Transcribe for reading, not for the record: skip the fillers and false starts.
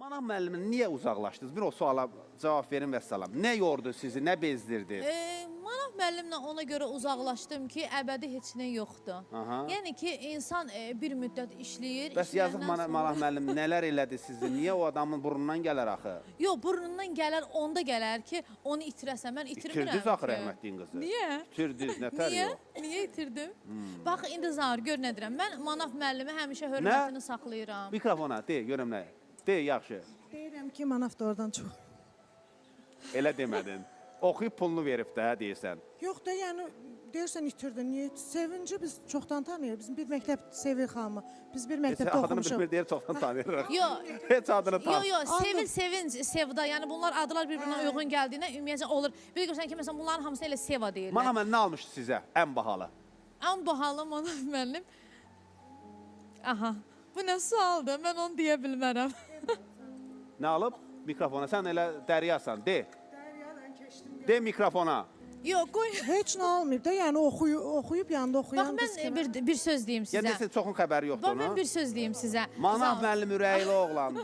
Manav müəllimin niyə uzaqlaşdınız? Bir o suala cavab verin və salam. Nə yordu sizi, nə bezdirdi? Manav müəllimlə ona görə uzaqlaşdım ki, əbədi heç nə yoxdur. Aha. Yəni ki, insan bir müddət işləyir. Bəs yazıq Manav müəllim nələr elədi sizi? Niyə o adamın burnundan gələr axı? Yox, burnundan gələr, onda gələr ki, onu itirəsəm. Mən itirmirəm İtirdiniz axı ki. rəhmətliyin qızı. Niyə? İtirdiniz, nətər Niyə? yox? Niyə itirdim? Bax, indi Zahir, gör nə deyirəm. Mən Manav müəllimi həmişə hörmətini saxlayıram. Mikrofona, de, görüm nə? De, yaxşı. Deyirəm ki, manat da oradan çox. Elə demədin. Oxuyub pulunu verib də, deyirsən. Yox da, yəni deyirsən itirdin. Niyə? Sevinci biz çoxdan tanıyırıq. Bizim bir məktəb Sevil xanımı. Biz bir məktəbdə Adını oxumuşuq. bilmir deyir, çoxdan tanıyırıq. Yox. Heç adını tanı. Yox, Sevil, Sevinc, Sevda. Yəni bunlar adlar bir-birinə uyğun gəldiyinə ümumiyyətlə olur. Bir görsən ki, məsələn, bunların hamısı elə Seva deyirlər. Manav müəllim nə almışdı sizə? Ən bahalı. Ən bahalı Manav müəllim. Aha. Bu nə sualdır? Mən onu deyə bilmərəm. Nə alıb? Mikrofona. Sən elə dəryasan. De. De mikrofona. Yox, qoy. Heç nə almayıb da, yəni oxuyub yanında oxuyan Bax, mən bir söz deyim sizə. Yəni, çoxun xəbəri yoxdur Bax, onun. mən bir söz deyim sizə. Manav müəllim ürəkli oğlandır.